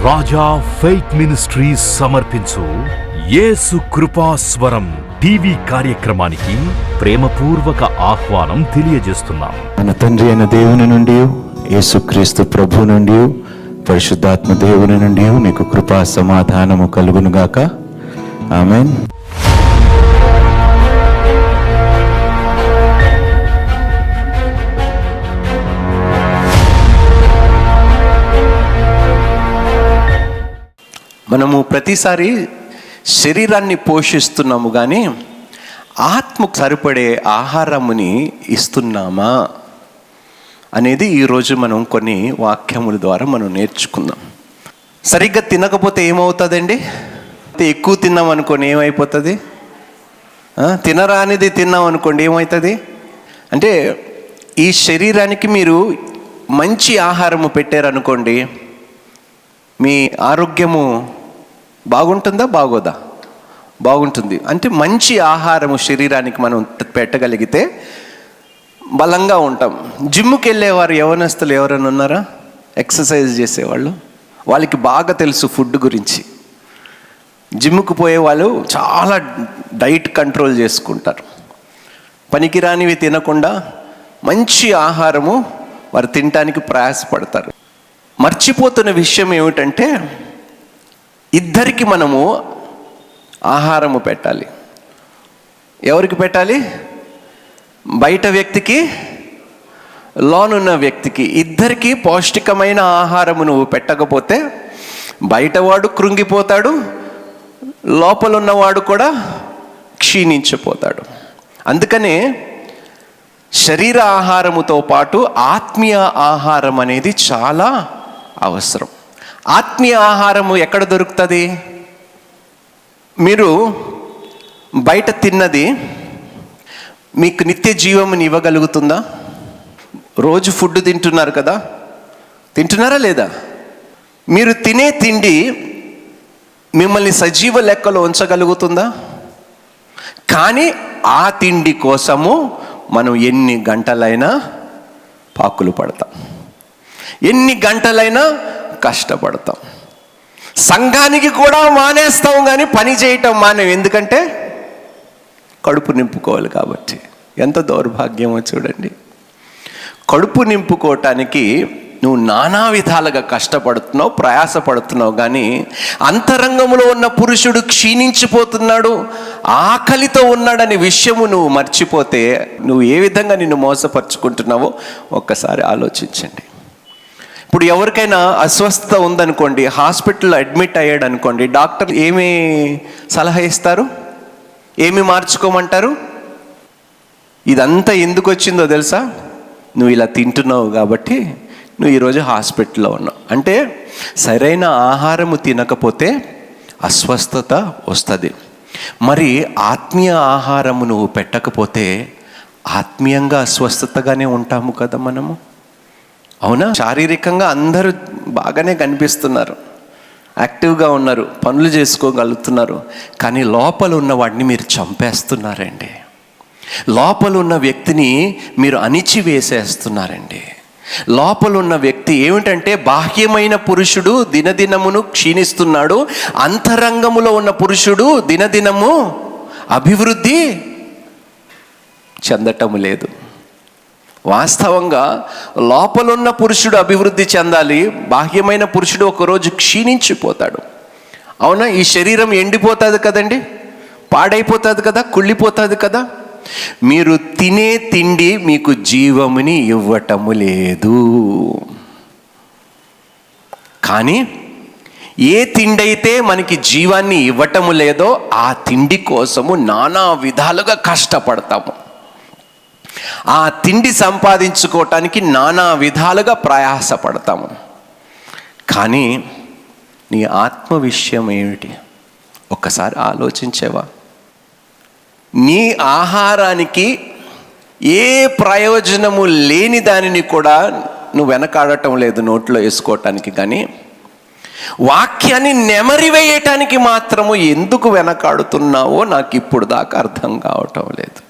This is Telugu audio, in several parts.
రాజా ఫెయిత్ మినిస్ట్రీస్ సమర్పించు యేసు కృపాస్వరం టీవీ కార్యక్రమానికి ప్రేమపూర్వక ఆహ్వానం తెలియజేస్తున్నాం. మన తండ్రి అయిన దేవుని నుండి, యేసుక్రీస్తు ప్రభు నుండి, పరిశుద్ధాత్మ దేవుని నుండి మీకు కృపా సమాధానము కలుగునుగాక. ఆమేన్. మనము ప్రతిసారి శరీరాన్ని పోషిస్తున్నాము, కానీ ఆత్మకు సరిపడే ఆహారముని ఇస్తున్నామా అనేది ఈరోజు మనం కొన్ని వాక్యముల ద్వారా మనం నేర్చుకుందాం. సరిగ్గా తినకపోతే ఏమవుతుందండి? ఎక్కువ తిన్నాం అనుకోండి ఏమైపోతుంది? తినరా అనేది తిన్నాం అనుకోండి ఏమవుతుంది? అంటే ఈ శరీరానికి మీరు మంచి ఆహారము పెట్టారనుకోండి, మీ ఆరోగ్యము బాగుంటుందా బాగోదా? బాగుంటుంది. అంటే మంచి ఆహారము శరీరానికి మనం పెట్టగలిగితే బలంగా ఉంటాం. జిమ్కి వెళ్ళేవారు యవనస్తులు ఎవరైనా ఉన్నారా? ఎక్సర్సైజ్ చేసేవాళ్ళు, వాళ్ళకి బాగా తెలుసు ఫుడ్ గురించి. జిమ్కి పోయే వాళ్ళు చాలా డైట్ కంట్రోల్ చేసుకుంటారు. పనికిరానివి తినకుండా మంచి ఆహారము వారు తినడానికి ప్రయాసపడతారు. మర్చిపోతున్న విషయం ఏమిటంటే, ఇద్దరికి మనము ఆహారము పెట్టాలి. ఎవరికి పెట్టాలి? బయట వ్యక్తికి, లోనున్న వ్యక్తికి. ఇద్దరికి పౌష్టికమైన ఆహారము నువ్వు పెట్టకపోతే బయటవాడు కృంగిపోతాడు, లోపలున్నవాడు కూడా క్షీణించిపోతాడు. అందుకనే శరీర ఆహారముతో పాటు ఆత్మీయ ఆహారం అనేది చాలా అవసరం. ఆత్మీయ ఆహారము ఎక్కడ దొరుకుతుంది? మీరు బయట తిన్నది మీకు నిత్య జీవముని ఇవ్వగలుగుతుందా? రోజు ఫుడ్ తింటున్నారు కదా, తింటున్నారా లేదా? మీరు తినే తిండి మిమ్మల్ని సజీవ లెక్కలో ఉంచగలుగుతుందా? కానీ ఆ తిండి కోసము మనం ఎన్ని గంటలైనా పాకులు పడతాం, ఎన్ని గంటలైనా కష్టపడతాం. సంఘానికి కూడా మానేస్తాం, కానీ పని చేయటం మానేం. ఎందుకంటే కడుపు నింపుకోవాలి కాబట్టి. ఎంత దౌర్భాగ్యమో చూడండి. కడుపు నింపుకోవటానికి నువ్వు నానా విధాలుగా కష్టపడుతున్నావు, ప్రయాసపడుతున్నావు, కానీ అంతరంగంలో ఉన్న పురుషుడు క్షీణించిపోతున్నాడు, ఆకలితో ఉన్నాడనే విషయము నువ్వు మర్చిపోతే నువ్వు ఏ విధంగా నిన్ను మోసపరుచుకుంటున్నావో ఒక్కసారి ఆలోచించండి. ఇప్పుడు ఎవరికైనా అస్వస్థత ఉందనుకోండి, హాస్పిటల్లో అడ్మిట్ అయ్యాడు అనుకోండి, డాక్టర్ ఏమి సలహా ఇస్తారు? ఏమి మార్చుకోమంటారు? ఇదంతా ఎందుకు వచ్చిందో తెలుసా? నువ్వు ఇలా తింటున్నావు కాబట్టి నువ్వు ఈరోజు హాస్పిటల్లో ఉన్నావు. అంటే సరైన ఆహారము తినకపోతే అస్వస్థత వస్తుంది. మరి ఆత్మీయ ఆహారము నువ్వు పెట్టకపోతే ఆత్మీయంగా అస్వస్థతగానే ఉంటాము కదా మనము. అవునా? శారీరకంగా అందరూ బాగానే కనిపిస్తున్నారు, యాక్టివ్గా ఉన్నారు, పనులు చేసుకోగలుగుతున్నారు, కానీ లోపల ఉన్న వాడిని మీరు చంపేస్తున్నారండి. లోపల ఉన్న వ్యక్తిని మీరు అణిచివేసేస్తున్నారండి. లోపల ఉన్న వ్యక్తి ఏమిటంటే, బాహ్యమైన పురుషుడు దినదినమును క్షీణిస్తున్నాడు, అంతరంగములో ఉన్న పురుషుడు దినదినము అభివృద్ధి చెందటము లేదు. వాస్తవంగా లోపలున్న పురుషుడు అభివృద్ధి చెందాలి, బాహ్యమైన పురుషుడు ఒకరోజు క్షీణించిపోతాడు. అవునా? ఈ శరీరం ఎండిపోతుంది కదండి, పాడైపోతుంది కదా, కుళ్ళిపోతుంది కదా. మీరు తినే తిండి మీకు జీవముని ఇవ్వటము లేదు. కానీ ఏ తిండి అయితే మనకి జీవాన్ని ఇవ్వటము లేదో ఆ తిండి కోసము నానా విధాలుగా కష్టపడతాము. ఆ తిండి సంపాదించుకోవటానికి నానా విధాలుగా ప్రయాసపడతాము. కానీ నీ ఆత్మ విషయం ఏమిటి? ఒక్కసారి ఆలోచించేవా? నీ ఆహారానికి ఏ ప్రయోజనము లేని దానిని కూడా నువ్వు వెనకాడటం లేదు నోట్లో వేసుకోవటానికి, కానీ వాక్యాన్ని నెమరివేయటానికి మాత్రము ఎందుకు వెనకాడుతున్నావో నాకు ఇప్పుడు దాకా అర్థం కావటం లేదు.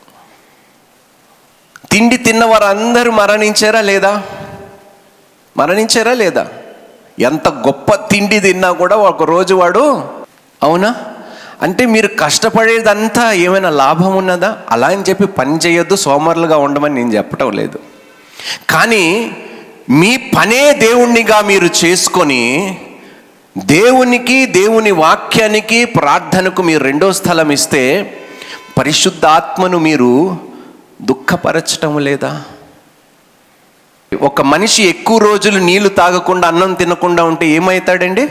తిండి తిన్న వారందరూ మరణించారా లేదా? మరణించారా లేదా? ఎంత గొప్ప తిండి తిన్నా కూడా ఒకరోజు వాడు, అవునా? అంటే మీరు కష్టపడేదంతా ఏమైనా లాభం ఉన్నదా? అలా అని చెప్పి పని చేయొద్దు, సోమరులుగా ఉండమని నేను చెప్పటం లేదు. కానీ మీ పనే దేవుణ్ణిగా మీరు చేసుకొని దేవునికి, దేవుని వాక్యానికి, ప్రార్థనకు మీరు రెండో స్థలం ఇస్తే పరిశుద్ధాత్మను మీరు దుఃఖపరచటం లేదా? ఒక మనిషి ఎక్కువ రోజులు నీళ్లు తాగకుండా, అన్నం తినకుండా ఉంటే ఏమవుతాడండి?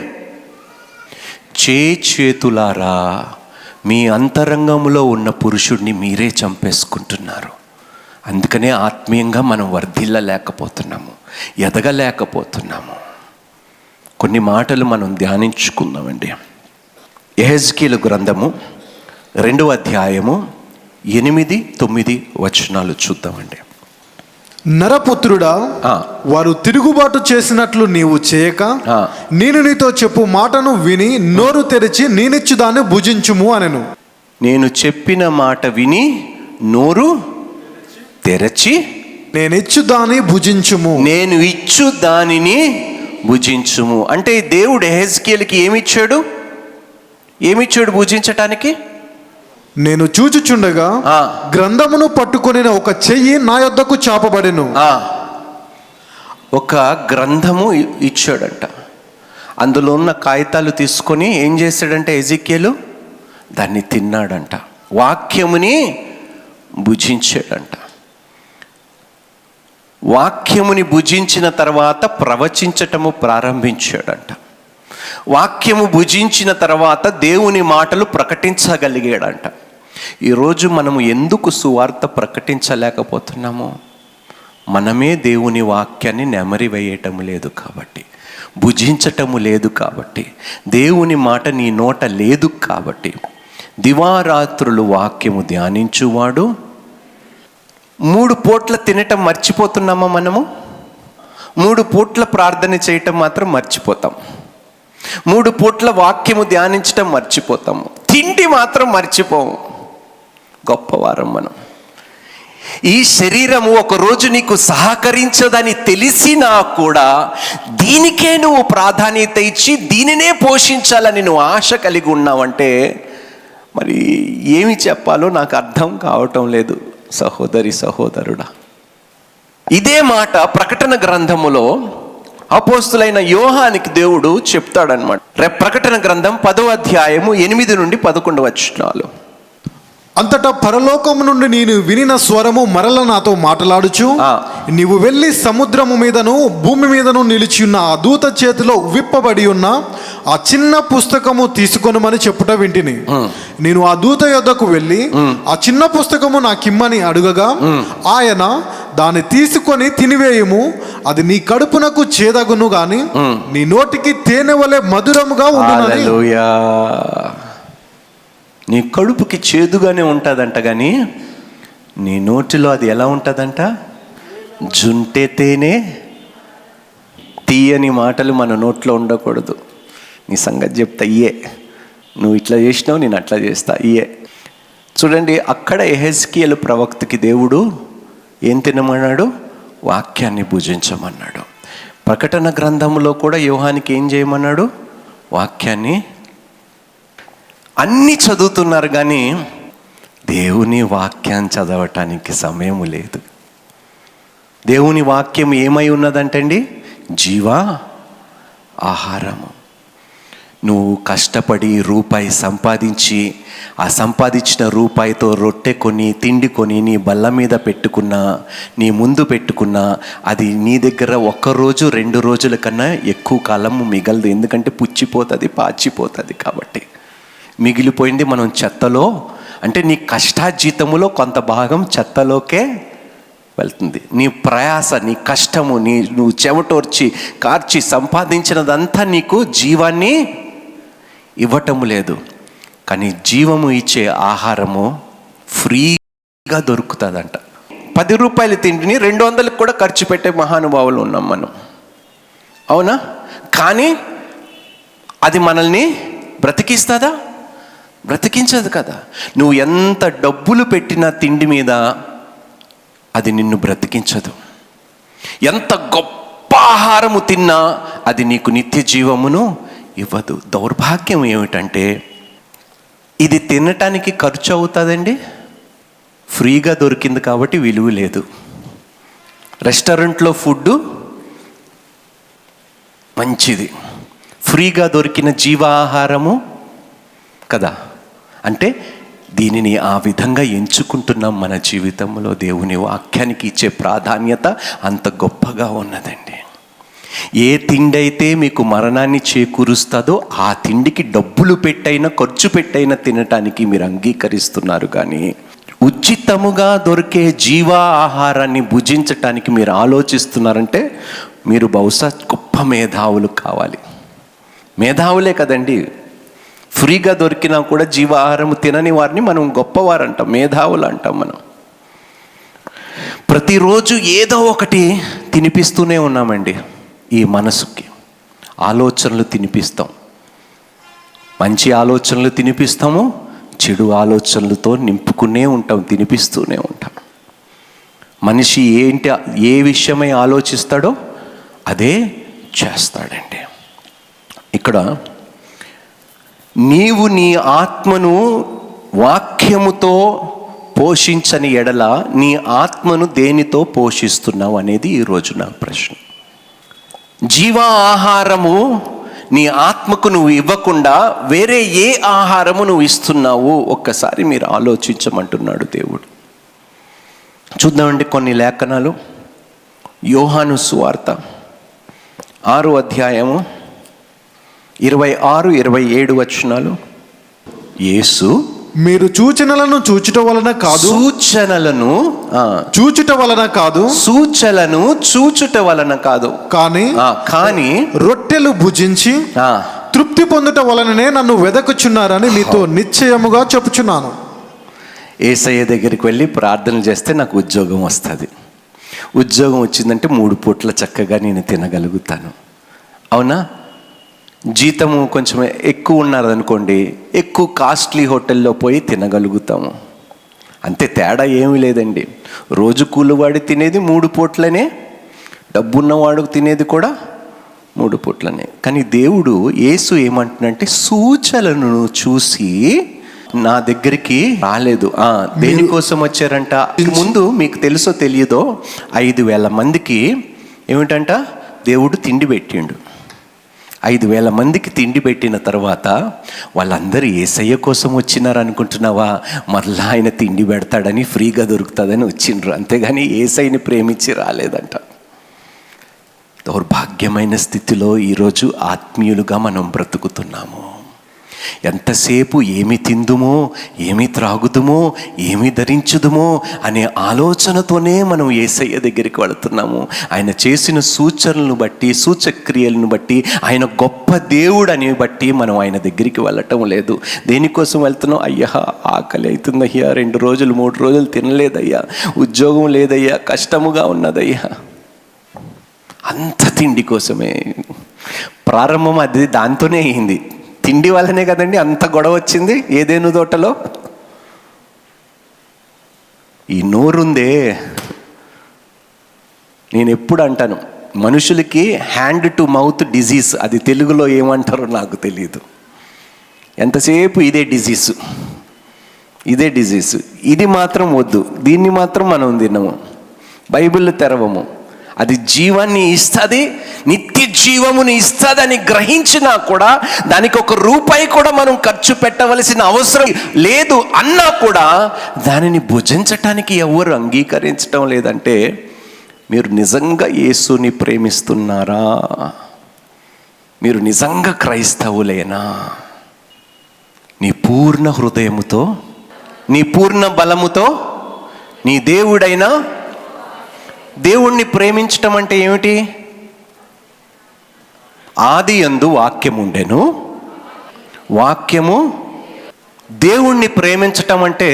చేతులారా మీ అంతరంగంలో ఉన్న పురుషుడిని మీరే చంపేసుకుంటున్నారు. అందుకనే ఆత్మీయంగా మనం వర్ధిల్లలేకపోతున్నాము, ఎదగలేకపోతున్నాము. కొన్ని మాటలు మనం ధ్యానించుకుందామండి. యెహెజ్కేలు గ్రంథము 2వ అధ్యాయము 8-9 వచనాలు చూద్దామండి. నరపుత్రుడా, వారు తిరుగుబాటు చేసినట్లు నీవు చేయక, నేను నీతో చెప్పు మాటను విని నోరు తెరిచి నేనిచ్చు దాన్ని భుజించుము అనెను. నేను చెప్పిన మాట విని నోరు తెరచి నేనిచ్చు దాన్ని భుజించుము, నేను ఇచ్చు దానిని భుజించుము. అంటే దేవుడు యెహెజ్కేలుకి ఏమిచ్చాడు భుజించటానికి? నేను చూచుచుండగా గ్రంథమును పట్టుకొని ఒక చెయ్యి నా యొద్దకు చాపబడెను. ఒక గ్రంథము ఇచ్చాడంట. అందులో ఉన్న కాగితాలు తీసుకొని ఏం చేశాడంటే యెహెజ్కేలు దాన్ని తిన్నాడంట, వాక్యముని భుజించాడంట. వాక్యముని భుజించిన తర్వాత ప్రవచించటము ప్రారంభించాడంట. వాక్యము భుజించిన తర్వాత దేవుని మాటలు ప్రకటించగలిగాడంట. ఈరోజు మనము ఎందుకు సువార్త ప్రకటించలేకపోతున్నాము? మనమే దేవుని వాక్యాన్ని నెమరి వేయటం లేదు కాబట్టి, భుజించటము లేదు కాబట్టి, దేవుని మాట నీ నోట లేదు కాబట్టి. దివారాత్రులు వాక్యము ధ్యానించువాడు 3 పూట్ల తినటం మర్చిపోతున్నామా? మనము 3 పూట్ల ప్రార్థన చేయటం మాత్రం మర్చిపోతాం. 3 పూట్ల వాక్యము ధ్యానించటం మర్చిపోతాము, తిండి మాత్రం మర్చిపోము. గొప్పవారం మనం. ఈ శరీరము ఒకరోజు నీకు సహకరించదని తెలిసినా కూడా దీనికే నువ్వు ప్రాధాన్యత ఇచ్చి దీనినే పోషించాలని నువ్వు ఆశ కలిగి ఉన్నావంటే మరి ఏమి చెప్పాలో నాకు అర్థం కావటం లేదు సహోదరి, సహోదరుడా. ఇదే మాట ప్రకటన గ్రంథములో అపోస్తులైన యోహానికి దేవుడు చెప్తాడనమాట. ప్రకటన గ్రంథం 10వ అధ్యాయము 8-11 వచనాలు. అంతటా పరలోకము నుండి నేను వినిన స్వరము మరల నాతో మాట్లాడుచు, నీవు వెళ్ళి సముద్రము మీదను భూమి మీదను నిలిచి ఉన్న ఆ దూత చేతిలో విప్పబడి ఉన్న ఆ చిన్న పుస్తకము తీసుకొనమని చెప్పుట వింటిని. నేను ఆ దూత యొద్దకు వెళ్ళి ఆ చిన్న పుస్తకము నాకిమ్మని అడుగగా ఆయన దాన్ని తీసుకొని తినివేయము, అది నీ కడుపునకు చేదగును గాని నీ నోటికి తేనె వలె మధురముగా ఉండునని. నీ కడుపుకి చేదుగానే ఉంటుందంట, కానీ నీ నోటిలో అది ఎలా ఉంటుందంట? జుంటే తేనె. తీయని మాటలు మన నోట్లో ఉండకూడదు. నీ సంగతి చెప్తా, ఇయే నువ్వు ఇట్లా చేసినావు, నేను అట్లా చేస్తా, ఇయే. చూడండి, అక్కడ యెహెజ్కేలు ప్రవక్తకి దేవుడు ఏం తినమన్నాడు? వాక్యాన్ని భుజించమన్నాడు. ప్రకటన గ్రంథంలో కూడా యోహానికి ఏం చేయమన్నాడు? వాక్యాన్ని. అన్నీ చదువుతున్నారు కానీ దేవుని వాక్యాన్ని చదవటానికి సమయం లేదు. దేవుని వాక్యం ఏమై ఉన్నదంటండి? జీవ ఆహారము. నువ్వు కష్టపడి రూపాయి సంపాదించి ఆ సంపాదించిన రూపాయితో రొట్టె కొని, తిండి కొని నీ బల్ల మీద పెట్టుకున్నా, నీ ముందు పెట్టుకున్నా, అది నీ దగ్గర 1 రోజు 2 రోజుల కన్నా ఎక్కువ కాలం మిగలదు. ఎందుకంటే పుచ్చిపోతుంది, పాచిపోతుంది. కాబట్టి మిగిలిపోయింది మనం చెత్తలో, అంటే నీ కష్టాజీతములో కొంత భాగం చెత్తలోకే వెళ్తుంది. నీ ప్రయాస, నీ కష్టము, నువ్వు చెమటోర్చి కార్చి సంపాదించినదంతా నీకు జీవాన్ని ఇవ్వటము లేదు. కానీ జీవము ఇచ్చే ఆహారము ఫ్రీగా దొరుకుతుందంట. 10 రూపాయల తిండిని 200లకు కూడా ఖర్చు పెట్టే మహానుభావులు ఉన్నాం మనం, అవునా? కానీ అది మనల్ని బ్రతికిస్తుందా? బ్రతికించదు కదా. నువ్వు ఎంత డబ్బులు పెట్టినా తిండి మీద అది నిన్ను బ్రతికించదు. ఎంత గొప్ప జీవాహారము తిన్నా అది నీకు నిత్య జీవమును ఇవ్వదు. దౌర్భాగ్యం ఏమిటంటే ఇది తినటానికి ఖర్చు అవుతుందండి. ఫ్రీగా దొరికింది కాబట్టి విలువ లేదు. రెస్టారెంట్లో ఫుడ్ మంచిది, ఫ్రీగా దొరికిన జీవాహారము కదా. అంటే దీనిని ఆ విధంగా ఎంచుకుంటున్నాం. మన జీవితంలో దేవుని వాక్యానికి ఇచ్చే ప్రాధాన్యత అంత గొప్పగా ఉన్నదండి. ఏ తిండి అయితే మీకు మరణాన్ని చేకూరుస్తుందో ఆ తిండికి డబ్బులు పెట్టైనా ఖర్చు పెట్టైనా తినటానికి మీరు అంగీకరిస్తున్నారు. కానీ ఉచితముగా దొరికే జీవా ఆహారాన్ని భుజించటానికి మీరు ఆలోచిస్తున్నారంటే మీరు బహుశా గొప్ప మేధావులు కావాలి. మేధావులే కదండి. ఫ్రీగా దొరికినా కూడా జీవాహారం తినని వారిని మనం గొప్పవారు అంటాం, మేధావులు అంటాం. మనం ప్రతిరోజు ఏదో ఒకటి తినిపిస్తూనే ఉన్నామండి. ఈ మనసుకి ఆలోచనలు తినిపిస్తాం. మంచి ఆలోచనలు తినిపిస్తాము, చెడు ఆలోచనలతో నింపుకునే ఉంటాం, తినిపిస్తూనే ఉంటాం. మనిషి ఏ విషయమై ఆలోచిస్తాడో అదే చేస్తాడండి. ఇక్కడ నీవు నీ ఆత్మను వాక్యముతో పోషించని ఎడల నీ ఆత్మను దేనితో పోషిస్తున్నావు అనేది ఈరోజు నా ప్రశ్న. జీవా ఆహారము నీ ఆత్మకు నువ్వు ఇవ్వకుండా వేరే ఏ ఆహారము నువ్వు ఇస్తున్నావు ఒక్కసారి మీరు ఆలోచించమంటున్నాడు దేవుడు. చూద్దామండి కొన్ని లేఖనాలు. యోహాను సువార్త 6వ అధ్యాయము 26-27 వచనాలు. యేసు మీరు సూచనలను చూచుట వలన కాదు, చూచుట వలన కాదు, సూచనలను చూచుట వలన కాదు, కానీ రొట్టెలు భుజించి తృప్తి పొందుట వలననే నన్ను వెదకుచున్నారని మీతో నిశ్చయముగా చెప్పుచున్నాను. యేసయ్య దగ్గరికి వెళ్ళి ప్రార్థన చేస్తే నాకు ఉద్యోగం వస్తుంది. ఉద్యోగం వచ్చిందంటే 3 పూట్ల చక్కగా నేను తినగలుగుతాను. అవునా? జీతము కొంచెం ఎక్కువ ఉన్నదనుకోండి, ఎక్కువ కాస్ట్లీ హోటల్లో పోయి తినగలుగుతాము. అంతే, తేడా ఏమీ లేదండి. రోజు కూలివాడు తినేది 3 పూట్లనే, డబ్బున్నవాడు తినేది కూడా 3 పూట్లనే. కానీ దేవుడు యేసు ఏమంటున్నంటే సూచనలను చూసి నా దగ్గరికి రాలేదు. దేనికోసం వచ్చారంట? ముందు మీకు తెలుసో తెలియదో 5,000 మందికి ఏమిటంట దేవుడు తిండి పెట్టిండు. 5,000 మందికి తిండి పెట్టిన తర్వాత వాళ్ళందరూ యేసయ్య కోసం వచ్చినారు అనుకుంటున్నావా? మరలా ఆయన తిండి పెడతాడని, ఫ్రీగా దొరుకుతుందని వచ్చిండ్రు. అంతేగాని యేసయ్యని ప్రేమించి రాలేదంట. దౌర్భాగ్యమైన స్థితిలో ఈరోజు ఆత్మీయులుగా మనం బ్రతుకుతున్నాము. ఎంతసేపు ఏమి తిందుమో, ఏమి త్రాగుదుమో, ఏమి ధరించుదుమో అనే ఆలోచనతోనే మనం యేసయ్య దగ్గరికి వెళుతున్నాము. ఆయన చేసిన సూచనలను బట్టి, సూచక్రియలను బట్టి, ఆయన గొప్ప దేవుడు అని బట్టి మనం ఆయన దగ్గరికి వెళ్ళటం లేదు. దేనికోసం వెళ్తున్నాం? అయ్యా ఆకలి అవుతుందయ్యా, 2 రోజులు 3 రోజులు తినలేదయ్యా, ఉద్యోగం లేదయ్యా, కష్టముగా ఉన్నదయ్యా. అంత తిండి కోసమే ప్రారంభం. అది దాంతోనే అయింది. తిండి వల్లనే కదండి అంత గొడవ వచ్చింది ఏదేను తోటలో. ఈ నోరుందే, నేను ఎప్పుడు అంటాను, మనుషులకి హ్యాండ్ టు మౌత్ డిజీజ్, అది తెలుగులో ఏమంటారో నాకు తెలియదు. ఎంతసేపు ఇదే డిజీజ్. ఇది మాత్రం వద్దు, దీన్ని మాత్రం మనం తినము, బైబిల్ తెరవము. అది జీవాన్ని ఇస్తుంది, నిత్య జీవముని ఇస్తుందని గ్రహించినా కూడా దానికి 1 రూపాయి కూడా మనం ఖర్చు పెట్టవలసిన అవసరం లేదు అన్నా కూడా దానిని భుజించటానికి ఎవరు అంగీకరించటం లేదంటే మీరు నిజంగా యేసుని ప్రేమిస్తున్నారా? మీరు నిజంగా క్రైస్తవులేనా? నీ పూర్ణ హృదయముతో, నీ పూర్ణ బలముతో నీ దేవుణ్ణి ప్రేమించటం అంటే ఏమిటి? ఆదియందు వాక్యము ఉండెను, వాక్యము. దేవుణ్ణి ప్రేమించటం అంటే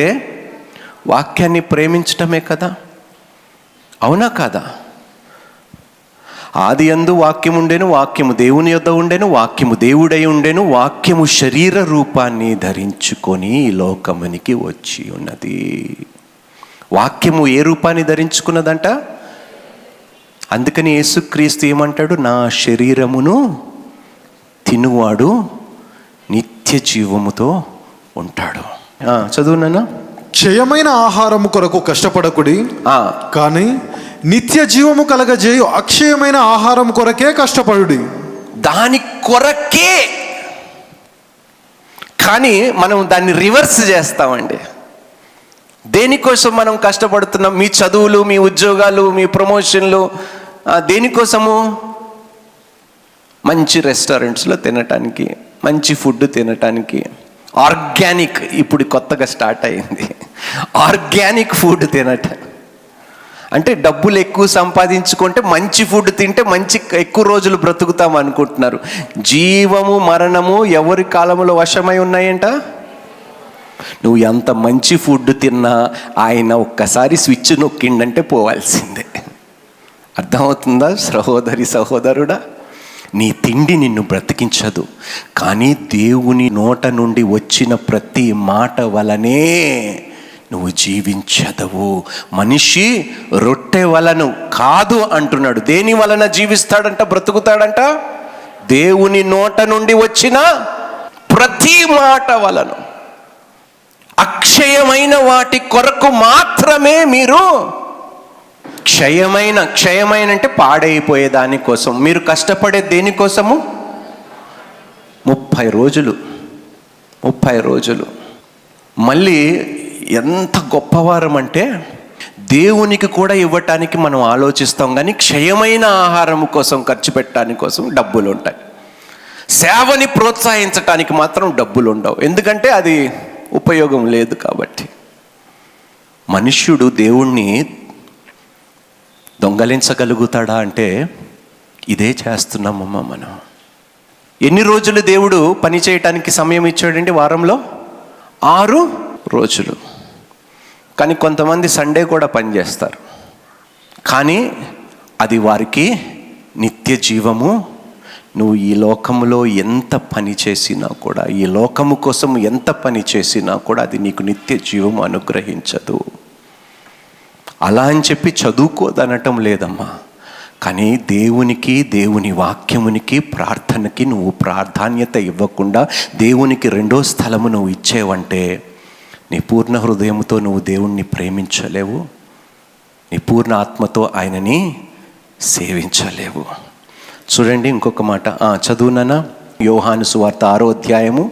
వాక్యాన్ని ప్రేమించటమే కదా, అవునా కాదా? ఆదియందు వాక్యము ఉండెను, వాక్యము దేవుని యొద్ద ఉండెను, వాక్యము దేవుడై ఉండెను, వాక్యము శరీర రూపాన్ని ధరించుకొని ఈ లోకమునికి వచ్చి ఉన్నది. వాక్యము ఏ రూపాన్ని ధరించుకున్నదంట? అందుకని యేసుక్రీస్తు ఏమంటాడు? నా శరీరమును తినువాడు నిత్య జీవముతో ఉంటాడు. చదువునా? క్షయమైన ఆహారము కొరకు కష్టపడకుడి, కానీ నిత్య జీవము కలగజేయు అక్షయమైన ఆహారం కొరకే కష్టపడుడి. దాని కొరకే. కానీ మనం దాన్ని రివర్స్ చేస్తామండి. దేనికోసం మనం కష్టపడుతున్నాం? మీ చదువులు, మీ ఉద్యోగాలు, మీ ప్రమోషన్లు దేనికోసము? మంచి రెస్టారెంట్స్లో తినటానికి, మంచి ఫుడ్ తినటానికి, ఆర్గానిక్, ఇప్పుడు కొత్తగా స్టార్ట్ అయింది ఆర్గానిక్ ఫుడ్ తినటం. అంటే డబ్బులు ఎక్కువ సంపాదించుకుంటే మంచి ఫుడ్ తింటే ఎక్కువ రోజులు బ్రతుకుతాం అనుకుంటున్నారు. జీవము మరణము ఎవరి కాలంలో వశమై ఉన్నాయంట? నువ్వు ఎంత మంచి ఫుడ్ తిన్నా ఆయన ఒక్కసారి స్విచ్ నొక్కిండంటే పోవాల్సిందే. అర్థమవుతుందా సహోదరి సహోదరుడా? నీ తిండి నిన్ను బ్రతికించదు, కానీ దేవుని నోట నుండి వచ్చిన ప్రతి మాట వలనే నువ్వు జీవించదవు. మనిషి రొట్టె వలను కాదు అంటున్నాడు. దేని వలన జీవిస్తాడంట, బ్రతుకుతాడంట? దేవుని నోట నుండి వచ్చిన ప్రతి మాట వలన. అక్షయమైన వాటి కొరకు మాత్రమే మీరు క్షయమైన అంటే పాడైపోయే దానికోసం మీరు కష్టపడే దేనికోసము? 30 రోజులు. మళ్ళీ ఎంత గొప్పవారం అంటే దేవునికి కూడా ఇవ్వటానికి మనం ఆలోచిస్తాం, కానీ క్షయమైన ఆహారం కోసం ఖర్చు పెట్టడానికి కోసం డబ్బులు ఉంటాయి. సేవని ప్రోత్సహించటానికి మాత్రం డబ్బులు ఉండవు, ఎందుకంటే అది ఉపయోగం లేదు కాబట్టి. మనుష్యుడు దేవుణ్ణి దొంగలించగలుగుతాడా అంటే ఇదే చేస్తున్నామమ్మా మనం. ఎన్ని రోజులు దేవుడు పని చేయటానికి సమయం ఇచ్చాడండి? వారంలో 6 రోజులు. కానీ కొంతమంది సండే కూడా పని చేస్తారు, కానీ అది వారికి నిత్య జీవము. నువ్వు ఈ లోకములో ఎంత పని చేసినా కూడా, ఈ లోకము కోసం ఎంత పని చేసినా కూడా అది నీకు నిత్య జీవము అనుగ్రహించదు. అలా అని చెప్పి చదువుకోదనటం లేదమ్మా, కానీ దేవునికి, దేవుని వాక్యమునికి, ప్రార్థనకి నువ్వు ప్రాధాన్యత ఇవ్వకుండా దేవునికి రెండో స్థలము నువ్వు ఇచ్చేవంటే నీ పూర్ణ హృదయంతో నువ్వు దేవుణ్ణి ప్రేమించలేవు, నీ పూర్ణ ఆత్మతో ఆయనని సేవించలేవు. చూడండి ఇంకొక మాట చదువునా? యోహాను సువార్త 6వ అధ్యాయము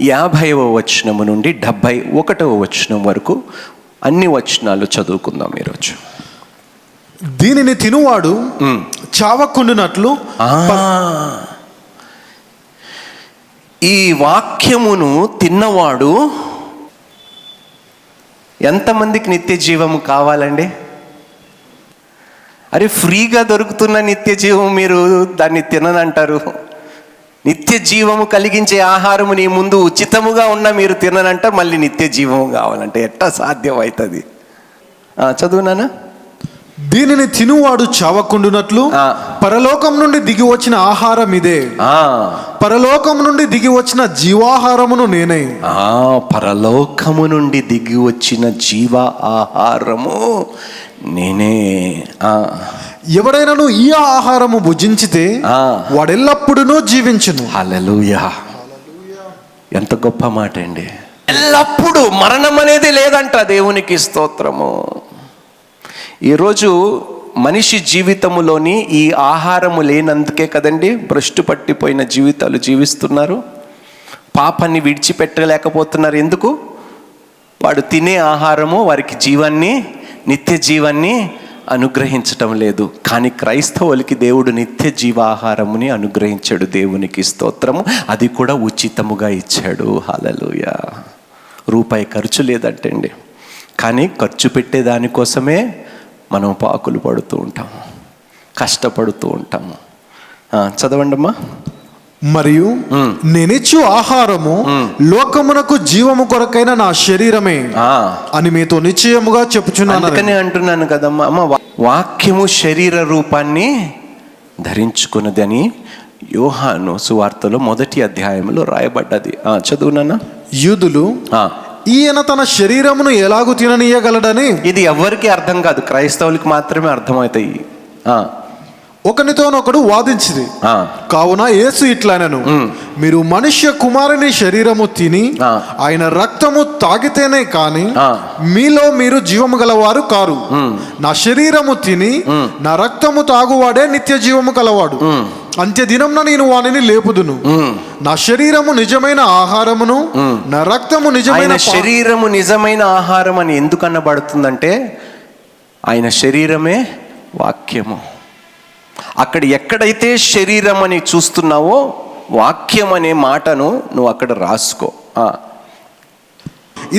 50వ వచనము నుండి 71వ వచనం వరకు అన్ని వచనాలు చదువుకుందాం ఈరోజు. దీనిని తినువాడు చావకుండునట్లు, ఈ వాక్యమును తిన్నవాడు. ఎంతమందికి నిత్య జీవము కావాలండి? అరే ఫ్రీగా దొరుకుతున్న నిత్య జీవం మీరు దాన్ని తిననంటారు. నిత్య జీవము కలిగించే ఆహారము నీ ముందు ఉచితముగా ఉన్న మీరు తిననంట, మళ్ళీ నిత్య జీవము కావాలంటే ఎట్టా సాధ్యం అవుతుంది? చదువునానా? దీనిని తినువాడు చావకుండునట్లు పరలోకం నుండి దిగి వచ్చిన ఆహారం ఇదే, పరలోకం నుండి దిగి వచ్చిన జీవాహారమును నేనే. పరలోకము నుండి దిగి వచ్చిన జీవ ఆహారము నేనే. ఎవడైనాను ఈ ఆహారము భుజించితే వాడెల్లప్పుడూ జీవించును. హల్లెలూయా! ఎంత గొప్ప మాట అండి. ఎల్లప్పుడూ మరణం అనేది లేదంట. దేవునికి స్తోత్రము. ఈరోజు మనిషి జీవితములోని ఈ ఆహారము లేనందుకే కదండి భ్రష్టు పట్టిపోయిన జీవితాలు జీవిస్తున్నారు. పాపాన్ని విడిచిపెట్టలేకపోతున్నారు. ఎందుకు? వాడు తినే ఆహారము వారికి జీవాన్ని, నిత్య జీవాన్ని అనుగ్రహించటం లేదు. కానీ క్రైస్తవులకి దేవుడు నిత్య జీవాహారముని అనుగ్రహించాడు. దేవునికి స్తోత్రము. అది కూడా ఉచితముగా ఇచ్చాడు. హల్లెలూయా! రూపాయి ఖర్చు లేదంటండి, కానీ ఖర్చు పెట్టే దానికోసమే మనం పాకులు పడుతూ ఉంటాము, కష్టపడుతూ ఉంటాము. చదవండి అమ్మా. మరియు నేనిచ్చు ఆహారము లోకమునకు జీవము కొరకైన నా శరీరమే అని మీతో నిశ్చయముగా చెప్పుచున్నాను. అందుకనే అంటున్నాను కదమ్మా, అమ్మ వాక్యము శరీర రూపాన్ని ధరించుకున్నది అని యోహాను సువార్తలో 1వ అధ్యాయంలో రాయబడ్డది. చదువునా? యూదులు ఈయన తన శరీరమును ఎలాగూ తిననీయగలడని. ఇది ఎవరికి అర్థం కాదు, క్రైస్తవులకి మాత్రమే అర్థమవుతాయి. ఒకనితోనొకడు వాదించిరి. ఆ. కావున యేసు ఇట్లనెను, మీరు మనుష్య కుమారుని శరీరము తిని ఆయన రక్తము తాగితేనే కాని మీలో మీరు జీవము గలవారు కారు. నా శరీరము తిని నా రక్తము తాగువాడే నిత్య జీవము గలవాడు. అంత్య దినంన నేను వానిని లేపుదును. నా శరీరము నిజమైన ఆహారమును నా రక్తము నిజమైన శరీరము నిజమైన ఆహారం అని ఎందుకు అనబడుతుందంటే ఆయన శరీరమే వాక్యము. అక్కడ ఎక్కడైతే శరీరం అని చూస్తున్నావో వాక్యం అనే మాటను నువ్వు అక్కడ రాసుకో.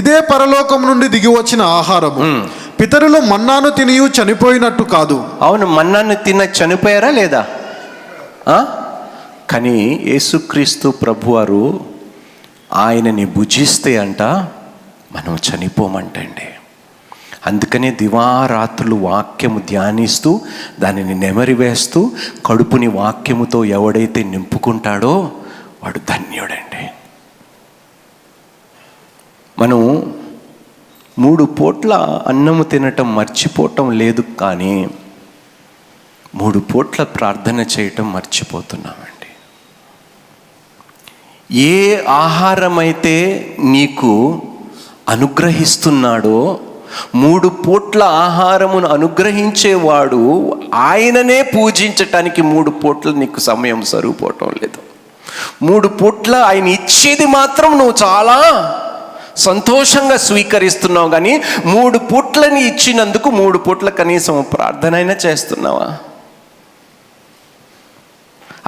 ఇదే పరలోకం నుండి దిగి వచ్చిన ఆహారము. పితరులు మన్నాను తిని చనిపోయినట్టు కాదు. అవును, మన్నాను తిన్న చనిపోయారా లేదా? కానీ యేసుక్రీస్తు ప్రభువారు ఆయనని భుజిస్తే అంట మనం చనిపోమంటండి. అందుకనే దివారాత్రులు వాక్యము ధ్యానిస్తూ దానిని నెమరివేస్తూ కడుపుని వాక్యముతో ఎవడైతే నింపుకుంటాడో వాడు ధన్యుడండి. మనం 3 పూట్ల అన్నము తినటం మర్చిపోవటం లేదు, కానీ 3 పూట్ల ప్రార్థన చేయటం మర్చిపోతున్నామండి. ఏ ఆహారం అయితే నీకు అనుగ్రహిస్తున్నాడో 3 పూట్ల ఆహారమును అనుగ్రహించేవాడు ఆయననే పూజించటానికి 3 పూట్ల నీకు సమయం సరిపోవటం లేదు. 3 పూట్ల ఆయన ఇచ్చేది మాత్రం నువ్వు చాలా సంతోషంగా స్వీకరిస్తున్నావు, కానీ 3 పూట్లని ఇచ్చినందుకు 3 పూట్ల కనీసం ప్రార్థన అయినా చేస్తున్నావా?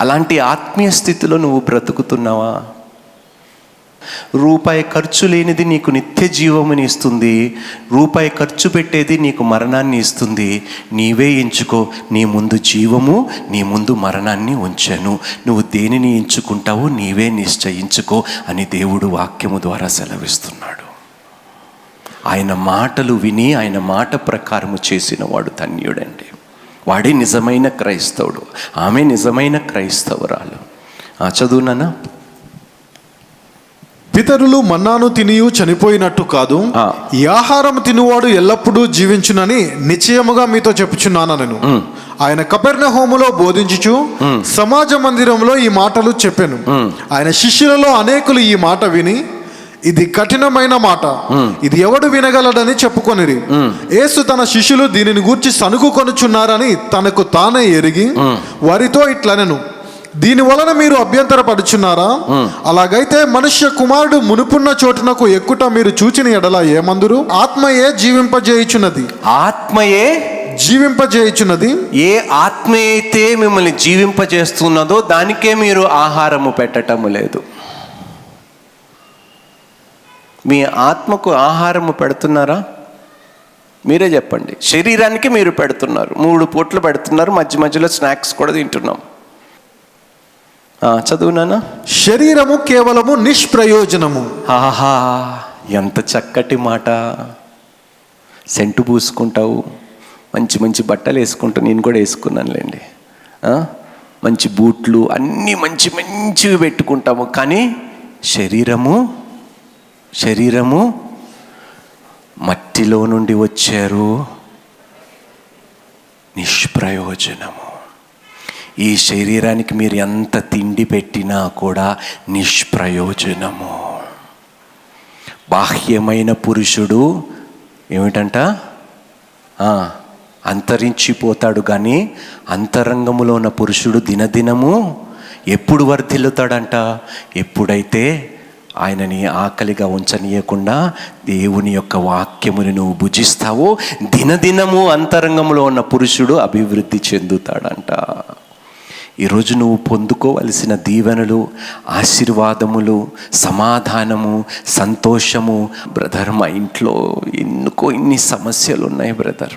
అలాంటి ఆత్మీయ స్థితిలో నువ్వు బ్రతుకుతున్నావా? రూపాయి ఖర్చు లేనిది నీకు నిత్య జీవముని ఇస్తుంది, రూపాయి ఖర్చు పెట్టేది నీకు మరణాన్ని ఇస్తుంది. నీవే ఎంచుకో. నీ ముందు జీవము, నీ ముందు మరణాన్ని ఉంచాను. నువ్వు దేనిని ఎంచుకుంటావో నీవే నిశ్చయించుకో అని దేవుడు వాక్యము ద్వారా సెలవిస్తున్నాడు. ఆయన మాటలు విని ఆయన మాట ప్రకారము చేసిన వాడు ధన్యుడండి. వాడే నిజమైన క్రైస్తవుడు, ఆమె నిజమైన క్రైస్తవురాలు. చదువునా? పితరులు మన్నాను తిని చనిపోయినట్టు కాదు, ఈ ఆహారం తినువాడు ఎల్లప్పుడూ జీవించునని నిశ్చయముగా మీతో చెప్పుచున్నాను నేను. ఆయన కపెర్నహూములో బోధించుచు సమాజ మందిరంలో ఈ మాటలు చెప్పెను. ఆయన శిష్యులలో అనేకులు ఈ మాట విని, ఇది కఠినమైన మాట, ఇది ఎవడు వినగలడని చెప్పుకొనిరి. యేసు తన శిష్యులు దీనిని గూర్చి సనుగు కొనుచున్నారని తనకు తానే ఎరిగి వారితో ఇట్లనెను, దీని వలన మీరు అభ్యంతరపడుచున్నారా? అలాగైతే మనుష్య కుమారుడు మునుపున్న చోటునకు ఎక్కుట మీరు చూచిన ఎడల ఏమందురు? ఆత్మయే జీవింపజేయుచున్నది. ఆత్మయే జీవింపజేయుచున్నది. ఏ ఆత్మ అయితే మిమ్మల్ని జీవింపజేస్తున్నదో దానికే మీరు ఆహారము పెట్టటము లేదు. మీ ఆత్మకు ఆహారము పెడుతున్నారా? మీరే చెప్పండి. శరీరానికి మీరు పెడుతున్నారు, 3 పూట్లు పెడుతున్నారు, మధ్య మధ్యలో స్నాక్స్ కూడా తింటున్నాం. చదువునా? శరీరము కేవలము నిష్ప్రయోజనము. ఆహా, ఎంత చక్కటి మాట. సెంటు పూసుకుంటావు, మంచి మంచి బట్టలు వేసుకుంటావు, నేను కూడా వేసుకున్నానులేండి. మంచి బూట్లు అన్నీ మంచి మంచివి పెట్టుకుంటాము, కానీ శరీరము మట్టిలో నుండి వచ్చారు, నిష్ప్రయోజనము. ఈ శరీరానికి మీరు ఎంత తిండి పెట్టినా కూడా నిష్ప్రయోజనము. బాహ్యమైన పురుషుడు ఏమిటంట? అంతరించిపోతాడు, కానీ అంతరంగములో ఉన్న పురుషుడు దినదినము ఎప్పుడు వర్ధిల్లుతాడంట? ఎప్పుడైతే ఆయనని ఆకలిగా ఉంచనీయకుండా దేవుని యొక్క వాక్యముని నువ్వు భుజిస్తావో దినదినము అంతరంగంలో ఉన్న పురుషుడు అభివృద్ధి చెందుతాడంట. ఈరోజు నువ్వు పొందుకోవలసిన దీవెనలు, ఆశీర్వాదములు, సమాధానము, సంతోషము. బ్రదర్, మా ఇంట్లో ఇన్ని సమస్యలు ఉన్నాయి బ్రదర్.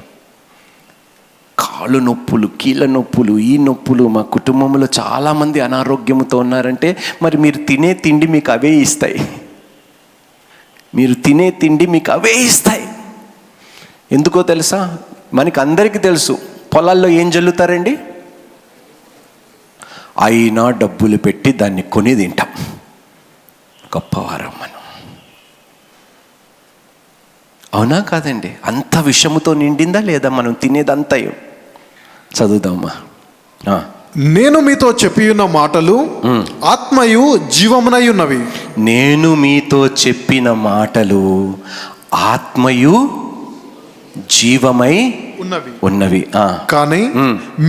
కాళ్ళు నొప్పులు, కీళ్ళ నొప్పులు, ఈ నొప్పులు. మా కుటుంబంలో చాలామంది అనారోగ్యంతో ఉన్నారంటే మరి మీరు తినే తిండి మీకు అవే ఇస్తాయి. ఎందుకో తెలుసా? మనకి అందరికీ తెలుసు, పొలాల్లో ఏం జల్లుతారండి? అయినా డబ్బులు పెట్టి దాన్ని కొని తింటాం. గొప్పవారం మనం, అవునా కాదండి? అంత విషముతో నిండిందా లేదా మనం తినేదంతా? చదువుదామా? నేను మీతో చెప్పియున్న మాటలు ఆత్మయు జీవమునై ఉన్నవి. నేను మీతో చెప్పిన మాటలు ఆత్మయు జీవమై ఉన్నవి. కానీ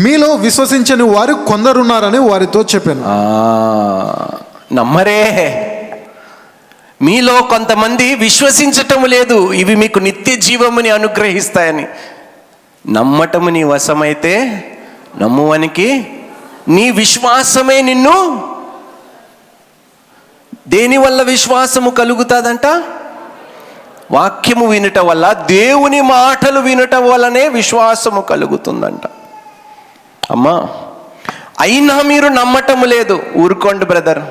మీలో విశ్వసించని వారు కొందరున్నారని వారితో చెప్పాను. నమ్మరే, మీలో కొంతమంది విశ్వసించటం లేదు ఇవి మీకు నిత్య జీవముని అనుగ్రహిస్తాయని. నమ్మటము నీ వశమైతే నమ్మువనికి నీ విశ్వాసమే నిన్ను దేని వల్ల విశ్వాసము కలుగుతుందంట? వాక్యము వినటం వల్ల, దేవుని మాటలు వినటం వల్లనే విశ్వాసము కలుగుతుందంట. అమ్మా, అయినా మీరు నమ్మటము లేదు, ఊరుకోండి బ్రదర్.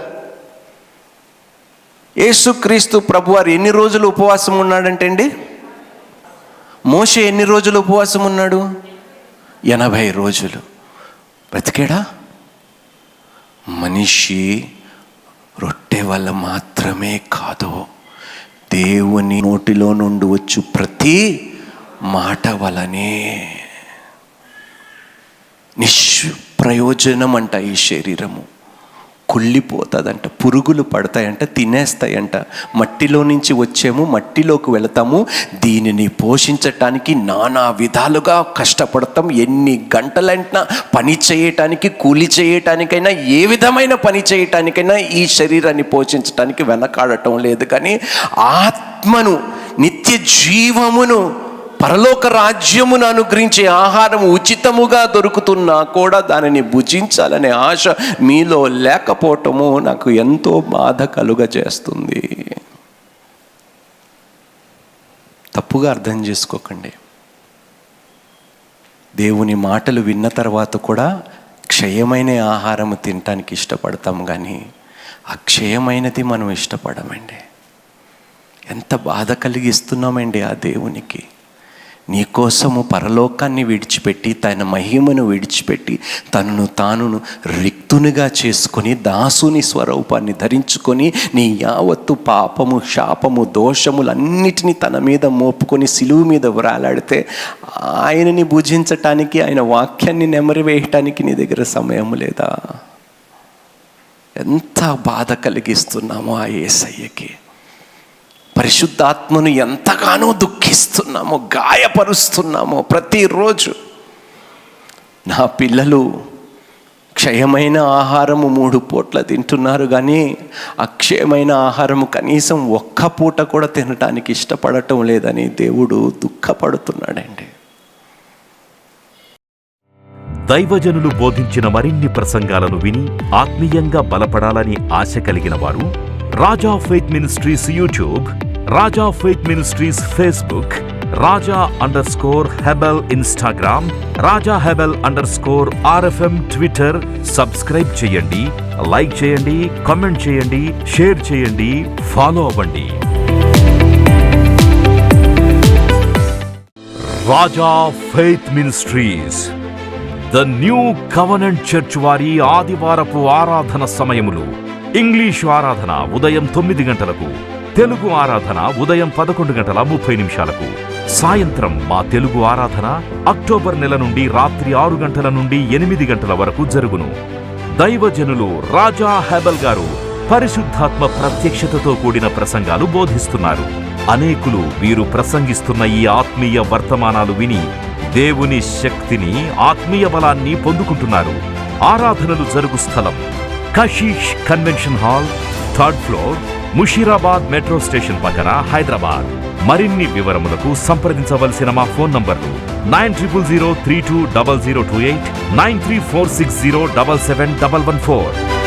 యేసుక్రీస్తు ప్రభువారు ఎన్ని రోజులు ఉపవాసం ఉన్నాడంటే అండి? మోషే ఎన్ని రోజులు ఉపవాసం ఉన్నాడు? 80 రోజులు. బ్రతికాడా? మనిషి రొట్టె వల్ల మాత్రమే కాదు, దేవుని నోటిలో నుండి వచ్చు ప్రతి మాట వలనే. నిష్ప్రయోజనం అంట ఈ శరీరము. కుళ్ళిపోతుందంట, పురుగులు పడతాయంట, తినేస్తాయంట. మట్టిలో నుంచి వచ్చాము, మట్టిలోకి వెళతాము. దీనిని పోషించటానికి నానా విధాలుగా కష్టపడతాం. ఎన్ని గంటలైనా పని చేయటానికి, కూలి చేయటానికైనా, ఏ విధమైన పని చేయటానికైనా ఈ శరీరాన్ని పోషించటానికి వెనకాడటం లేదు. కానీ ఆత్మను, నిత్య జీవమును, పరలోక రాజ్యమును అనుగ్రహించే ఆహారం ఉచితముగా దొరుకుతున్నా కూడా దానిని భుజించాలనే ఆశ మీలో లేకపోవటము నాకు ఎంతో బాధ కలుగజేస్తుంది. తప్పుగా అర్థం చేసుకోకండి. దేవుని మాటలు విన్న తర్వాత కూడా క్షయమైన ఆహారం తినటానికి ఇష్టపడతాం, కానీ అక్షయమైనది మనం ఇష్టపడమండి. ఎంత బాధ కలిగిస్తున్నామండి ఆ దేవునికి. నీకోసము పరలోకాన్ని విడిచిపెట్టి, తన మహిమను విడిచిపెట్టి, తనను తాను రిక్తునిగా చేసుకొని, దాసుని స్వరూపాన్ని ధరించుకొని, నీ యావత్తు పాపము, శాపము, దోషములన్నిటినీ తన మీద మోపుకొని సిలువు మీద వ్రాలాడితే ఆయనని భుజించటానికి, ఆయన వాక్యాన్ని నెమరివేయటానికి నీ దగ్గర సమయం లేదా? ఎంత బాధ కలిగిస్తున్నామో ఆ యేసయ్యకి. పరిశుద్ధాత్మను ఎంతగానో దుఃఖిస్తున్నామో, గాయపరుస్తున్నామో ప్రతిరోజు. నా పిల్లలు క్షయమైన ఆహారము 3 పూట్ల తింటున్నారు, కానీ అక్షయమైన ఆహారము కనీసం 1 పూట కూడా తినటానికి ఇష్టపడటం లేదని దేవుడు దుఃఖపడుతున్నాడండి. దైవజనులు బోధించిన మరిన్ని ప్రసంగాలను విని ఆత్మీయంగా బలపడాలని ఆశ కలిగిన వారు Raja Faith Ministries YouTube, Raja Faith Ministries Facebook, Raja Hebel Instagram, Raja Hebel RFM Twitter subscribe చేయండి, లైక్ చేయండి, కామెంట్ చేయండి, షేర్ చేయండి, ఫాలో అవ్వండి. Raja Faith Ministries the new covenant church వారి ఆదివారపు ఆరాధన సమయములు: ఇంగ్లీషు ఆరాధన ఉదయం 9 గంటలకు, తెలుగు ఆరాధన ఉదయం 11:30 సాయంత్రం మా తెలుగు ఆరాధన అక్టోబర్ నెల నుండి రాత్రి 6 గంటల నుండి 8 గంటల వరకు జరుగును. దైవజనులు రాజా హెబెల్ గారు పరిశుద్ధాత్మ ప్రత్యక్షతతో కూడిన ప్రసంగాలు బోధిస్తున్నారు. అనేకులు వీరు ప్రసంగిస్తున్న ఈ ఆత్మీయ వర్తమానాలు విని దేవుని శక్తిని, ఆత్మీయ బలాన్ని పొందుకుంటున్నారు. ఆరాధనలు జరుగు స్థలం Kashish convention hall, 3rd floor, Musheerabad metro station పక్కన, హైదరాబాద్. మరిన్ని వివరములకు సంప్రదించవలసిన మా ఫోన్ నంబర్లు 9000320028, 9346077114.